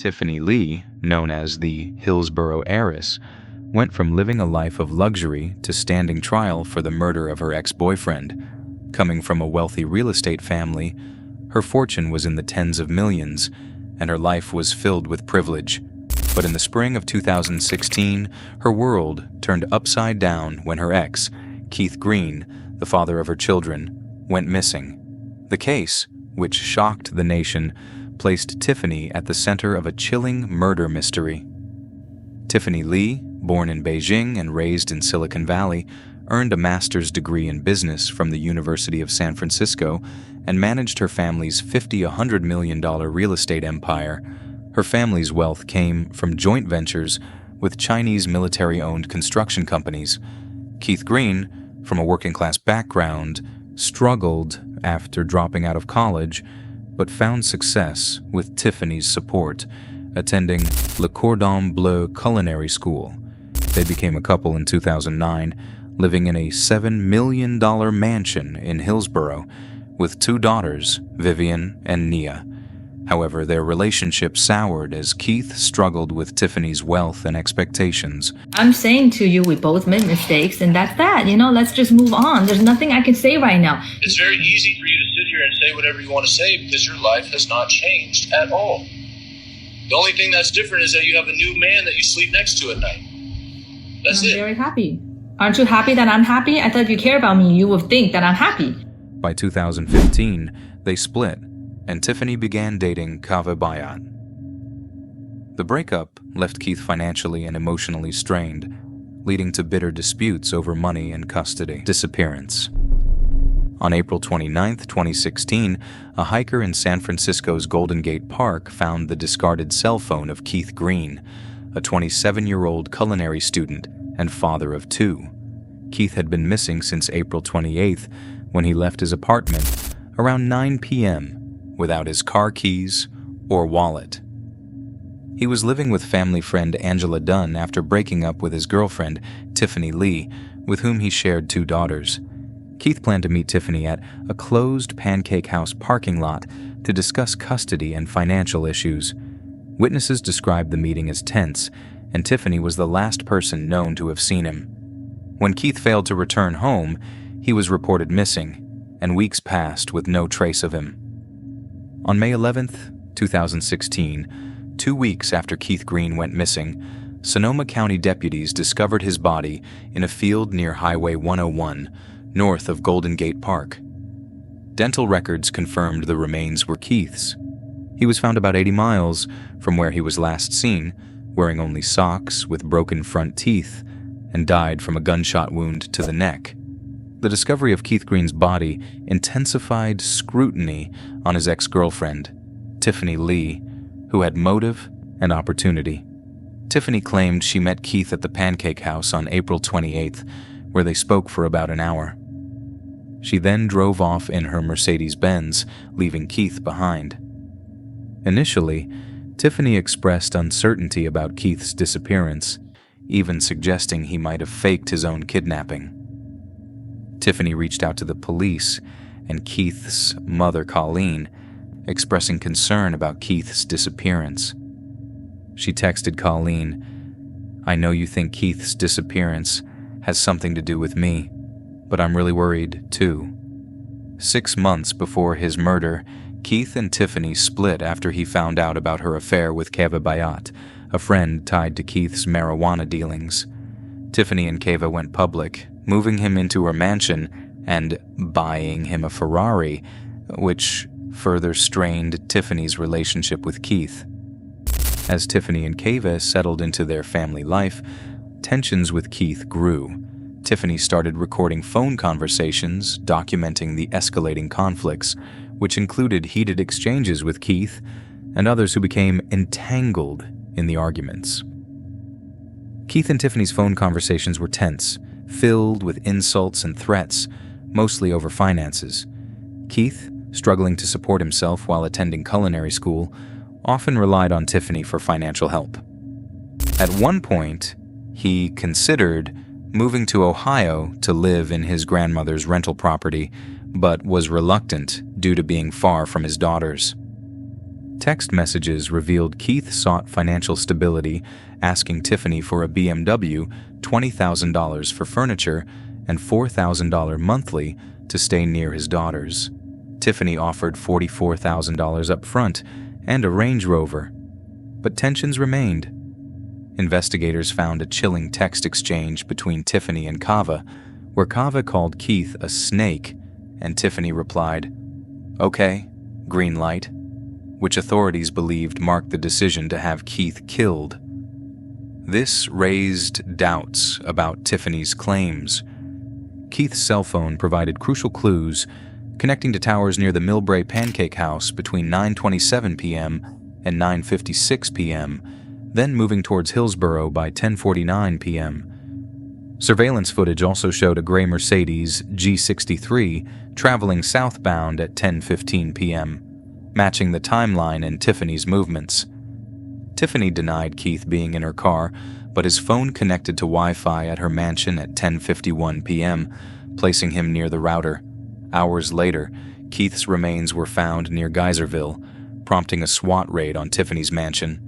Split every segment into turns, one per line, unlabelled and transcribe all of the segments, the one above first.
Tiffany Li, known as the Hillsborough Heiress, went from living a life of luxury to standing trial for the murder of her ex-boyfriend. Coming from a wealthy real estate family, her fortune was in the tens of millions, and her life was filled with privilege. But in the spring of 2016, her world turned upside down when her ex, Keith Green, the father of her children, went missing. The case, which shocked the nation, placed Tiffany at the center of a chilling murder mystery. Tiffany Li, born in Beijing and raised in Silicon Valley, earned a master's degree in business from the University of San Francisco and managed her family's $50–100 million real estate empire. Her family's wealth came from joint ventures with Chinese military-owned construction companies. Keith Green, from a working-class background, struggled after dropping out of college, but found success with Tiffany's support, attending Le Cordon Bleu Culinary School. They became a couple in 2009, living in a $7 million mansion in Hillsborough, with 2 daughters, Vivian and Nia. However, their relationship soured as Keith struggled with Tiffany's wealth and expectations.
I'm saying to you, we both made mistakes, and that's that. Let's just move on. There's nothing I can say right now.
It's very easy for you to sit here and say whatever you want to say because your life has not changed at all. The only thing that's different is that you have a new man that you sleep next to at night. That's it.
I'm very happy. Aren't you happy that I'm happy? I thought if you care about me, you would think that I'm happy.
By 2015, they split, and Tiffany began dating Kava Bayat. The breakup left Keith financially and emotionally strained, leading to bitter disputes over money and custody. Disappearance. On April 29, 2016, a hiker in San Francisco's Golden Gate Park found the discarded cell phone of Keith Green, a 27-year-old culinary student and father of 2. Keith had been missing since April 28th, when he left his apartment around 9 p.m. without his car keys or wallet. He was living with family friend Angela Dunn after breaking up with his girlfriend, Tiffany Li, with whom he shared 2 daughters. Keith planned to meet Tiffany at a closed Pancake House parking lot to discuss custody and financial issues. Witnesses described the meeting as tense, and Tiffany was the last person known to have seen him. When Keith failed to return home, he was reported missing, and weeks passed with no trace of him. On May 11, 2016, 2 weeks after Keith Green went missing, Sonoma County deputies discovered his body in a field near Highway 101, north of Golden Gate Park. Dental records confirmed the remains were Keith's. He was found about 80 miles from where he was last seen, wearing only socks with broken front teeth, and died from a gunshot wound to the neck. The discovery of Keith Green's body intensified scrutiny on his ex-girlfriend, Tiffany Li, who had motive and opportunity. Tiffany claimed she met Keith at the Pancake House on April 28th, where they spoke for about an hour. She then drove off in her Mercedes-Benz, leaving Keith behind. Initially, Tiffany expressed uncertainty about Keith's disappearance, even suggesting he might have faked his own kidnapping. Tiffany reached out to the police and Keith's mother, Colleen, expressing concern about Keith's disappearance. She texted Colleen, "I know you think Keith's disappearance has something to do with me, but I'm really worried too." 6 months before his murder, Keith and Tiffany split after he found out about her affair with Kava Bayat, a friend tied to Keith's marijuana dealings. Tiffany and Kava went public, moving him into her mansion and buying him a Ferrari, which further strained Tiffany's relationship with Keith. As Tiffany and Kava settled into their family life, tensions with Keith grew. Tiffany started recording phone conversations documenting the escalating conflicts, which included heated exchanges with Keith and others who became entangled in the arguments. Keith and Tiffany's phone conversations were tense, filled with insults and threats, mostly over finances. Keith, struggling to support himself while attending culinary school, often relied on Tiffany for financial help. At one point, he considered moving to Ohio to live in his grandmother's rental property, but was reluctant due to being far from his daughters. Text messages revealed Keith sought financial stability, asking Tiffany for a BMW, $20,000 for furniture, and $4,000 monthly to stay near his daughters. Tiffany offered $44,000 up front and a Range Rover. But tensions remained. Investigators found a chilling text exchange between Tiffany and Kava, where Kava called Keith a snake, and Tiffany replied, "Okay, green light," which authorities believed marked the decision to have Keith killed. This raised doubts about Tiffany's claims. Keith's cell phone provided crucial clues, connecting to towers near the Millbrae Pancake House between 9:27 p.m. and 9:56 p.m., then moving towards Hillsborough by 10:49 p.m. Surveillance footage also showed a gray Mercedes G63 traveling southbound at 10:15 p.m., matching the timeline in Tiffany's movements. Tiffany denied Keith being in her car, but his phone connected to Wi-Fi at her mansion at 10:51 p.m., placing him near the router. Hours later, Keith's remains were found near Geyserville, prompting a SWAT raid on Tiffany's mansion.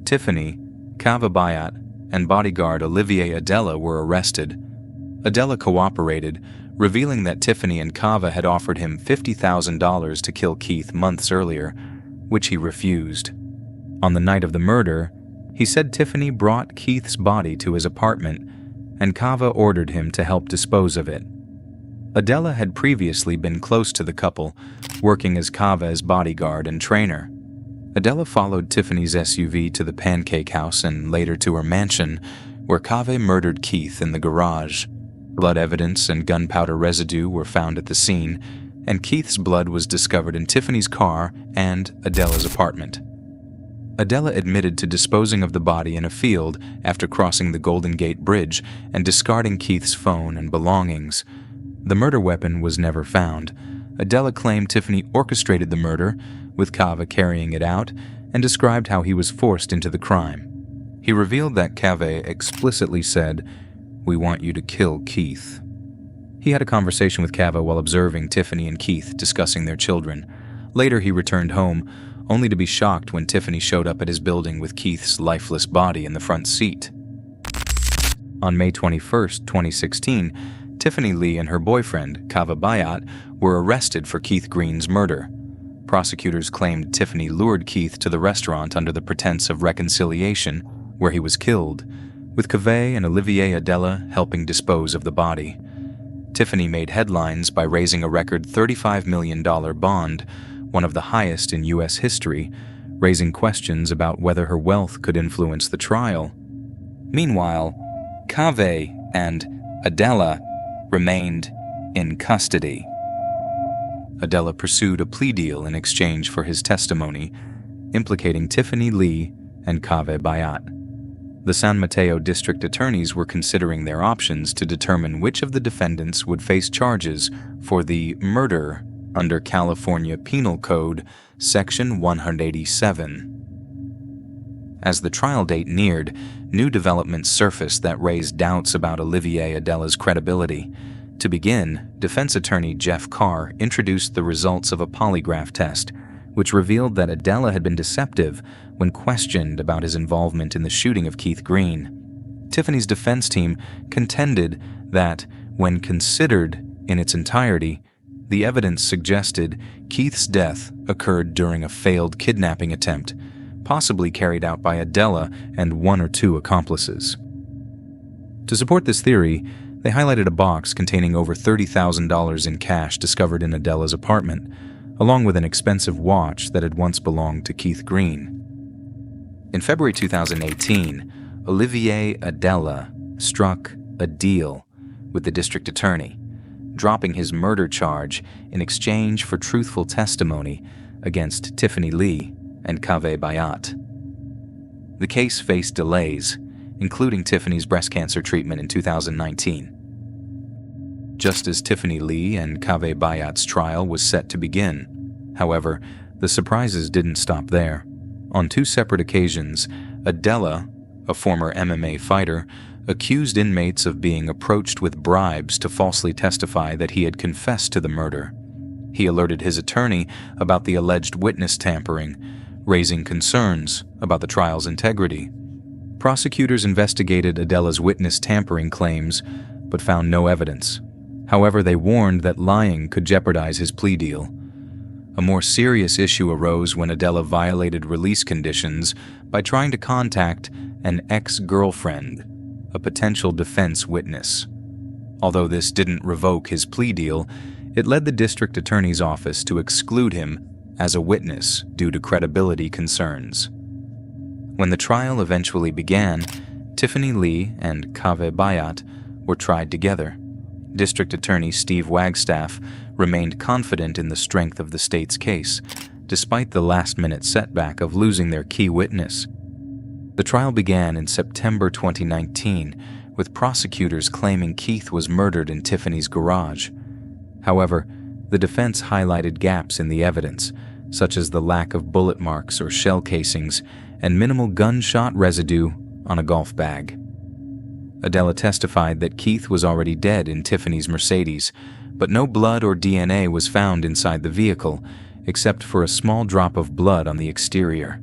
Tiffany, Kava Bayat, and bodyguard Olivier Adela were arrested. Adela cooperated, revealing that Tiffany and Kava had offered him $50,000 to kill Keith months earlier, which he refused. On the night of the murder, he said Tiffany brought Keith's body to his apartment, and Kava ordered him to help dispose of it. Adela had previously been close to the couple, working as Kava's bodyguard and trainer. Adela followed Tiffany's SUV to the Pancake House and later to her mansion, where Kava murdered Keith in the garage. Blood evidence and gunpowder residue were found at the scene, and Keith's blood was discovered in Tiffany's car and Adela's apartment. Adela admitted to disposing of the body in a field after crossing the Golden Gate Bridge and discarding Keith's phone and belongings. The murder weapon was never found. Adela claimed Tiffany orchestrated the murder, with Kava carrying it out, and described how he was forced into the crime. He revealed that Kava explicitly said, "We want you to kill Keith." He had a conversation with Kava while observing Tiffany and Keith discussing their children. Later, he returned home, only to be shocked when Tiffany showed up at his building with Keith's lifeless body in the front seat. On May 21, 2016, Tiffany Li and her boyfriend, Kava Bayat, were arrested for Keith Green's murder. Prosecutors claimed Tiffany lured Keith to the restaurant under the pretense of reconciliation, where he was killed, with Kava and Olivier Adela helping dispose of the body. Tiffany made headlines by raising a record $35 million bond, one of the highest in U.S. history, raising questions about whether her wealth could influence the trial. Meanwhile, Kava and Adela remained in custody. Adela pursued a plea deal in exchange for his testimony, implicating Tiffany Li and Kava Bayat. The San Mateo district attorneys were considering their options to determine which of the defendants would face charges for the murder under California Penal Code, Section 187. As the trial date neared, new developments surfaced that raised doubts about Olivier Adela's credibility. To begin, defense attorney Jeff Carr introduced the results of a polygraph test, which revealed that Adela had been deceptive when questioned about his involvement in the shooting of Keith Green. Tiffany's defense team contended that, when considered in its entirety, the evidence suggested Keith's death occurred during a failed kidnapping attempt, possibly carried out by Adela and one or two accomplices. To support this theory, they highlighted a box containing over $30,000 in cash discovered in Adela's apartment, along with an expensive watch that had once belonged to Keith Green. In February 2018, Olivier Adela struck a deal with the district attorney, dropping his murder charge in exchange for truthful testimony against Tiffany Li and Kava Bayat. The case faced delays, including Tiffany's breast cancer treatment in 2019. Just as Tiffany Li and Kava Bayat's trial was set to begin, however, the surprises didn't stop there. On two separate occasions, Adela, a former MMA fighter, accused inmates of being approached with bribes to falsely testify that he had confessed to the murder. He alerted his attorney about the alleged witness tampering, raising concerns about the trial's integrity. Prosecutors investigated Adela's witness tampering claims, but found no evidence. However, they warned that lying could jeopardize his plea deal. A more serious issue arose when Adela violated release conditions by trying to contact an ex-girlfriend, a potential defense witness. Although this didn't revoke his plea deal, it led the district attorney's office to exclude him as a witness due to credibility concerns. When the trial eventually began, Tiffany Li and Kaveh Bayat were tried together. District Attorney Steve Wagstaff remained confident in the strength of the state's case, despite the last-minute setback of losing their key witness. The trial began in September 2019, with prosecutors claiming Keith was murdered in Tiffany's garage. However, the defense highlighted gaps in the evidence, such as the lack of bullet marks or shell casings and minimal gunshot residue on a golf bag. Adela testified that Keith was already dead in Tiffany's Mercedes, but no blood or DNA was found inside the vehicle, except for a small drop of blood on the exterior.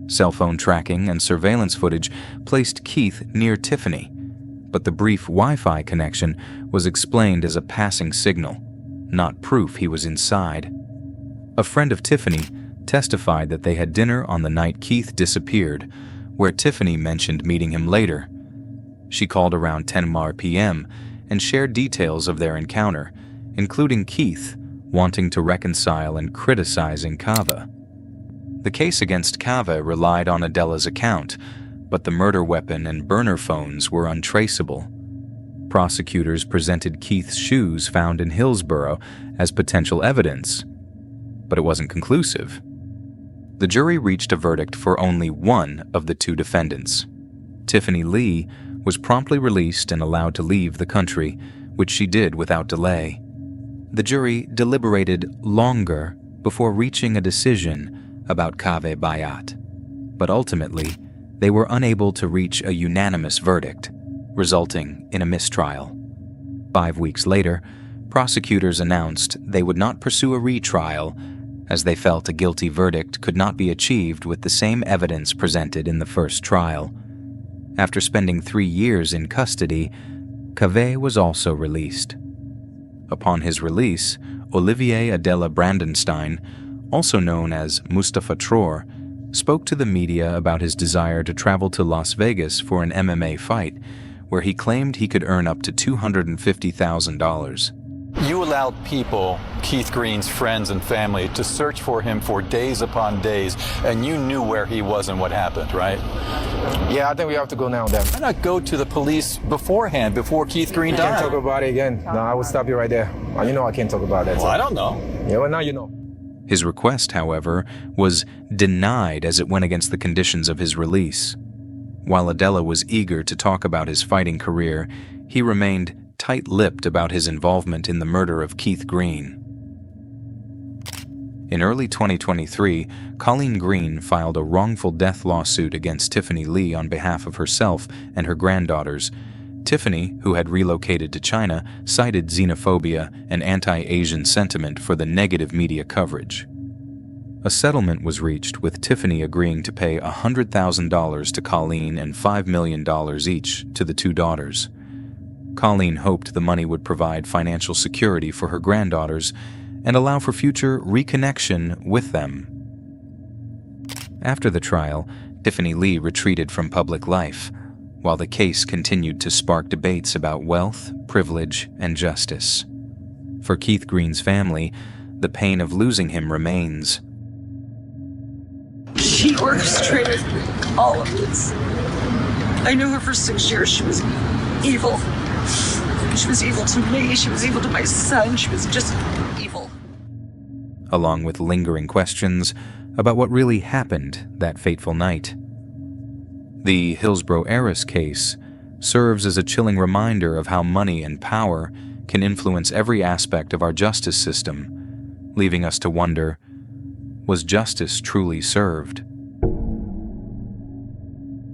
Cell phone tracking and surveillance footage placed Keith near Tiffany, but the brief Wi-Fi connection was explained as a passing signal, not proof he was inside. A friend of Tiffany testified that they had dinner on the night Keith disappeared, where Tiffany mentioned meeting him later. She called around 10 p.m. and shared details of their encounter, including Keith wanting to reconcile and criticizing Kaveh. The case against Kaveh relied on Adela's account, but the murder weapon and burner phones were untraceable. Prosecutors presented Keith's shoes found in Hillsborough as potential evidence, but it wasn't conclusive. The jury reached a verdict for only one of the two defendants. Tiffany Li was promptly released and allowed to leave the country, which she did without delay. The jury deliberated longer before reaching a decision about Kaveh Bayat, but ultimately, they were unable to reach a unanimous verdict, resulting in a mistrial. 5 weeks later, prosecutors announced they would not pursue a retrial, as they felt a guilty verdict could not be achieved with the same evidence presented in the first trial. After spending 3 years in custody, Kaveh was also released. Upon his release, Olivier Adela Brandenstein, also known as Mustafa Tror, spoke to the media about his desire to travel to Las Vegas for an MMA fight, where he claimed he could earn up to $250,000.
You allowed people, Keith Green's friends and family, to search for him for days upon days, and you knew where he was and what happened, right?
Yeah, I think we have to go now then.
Why not go to the police beforehand, before Keith Green
I can't
died?
talk about it again. No, I will stop you right there. You know I can't talk about that.
Well, I don't know.
Yeah, well, now you know.
His request, however, was denied as it went against the conditions of his release. While Adela was eager to talk about his fighting career, he remained tight-lipped about his involvement in the murder of Keith Green. In early 2023, Colleen Green filed a wrongful death lawsuit against Tiffany Li on behalf of herself and her granddaughters. Tiffany, who had relocated to China, cited xenophobia and anti-Asian sentiment for the negative media coverage. A settlement was reached, with Tiffany agreeing to pay $100,000 to Colleen and $5 million each to the two daughters. Colleen hoped the money would provide financial security for her granddaughters and allow for future reconnection with them. After the trial, Tiffany Li retreated from public life, while the case continued to spark debates about wealth, privilege, and justice. For Keith Green's family, the pain of losing him remains.
She orchestrated all of this. I knew her for 6 years. She was evil. She was evil to me. She was evil to my son. She was just evil.
Along with lingering questions about what really happened that fateful night. The Hillsborough Heiress case serves as a chilling reminder of how money and power can influence every aspect of our justice system, leaving us to wonder, was justice truly served?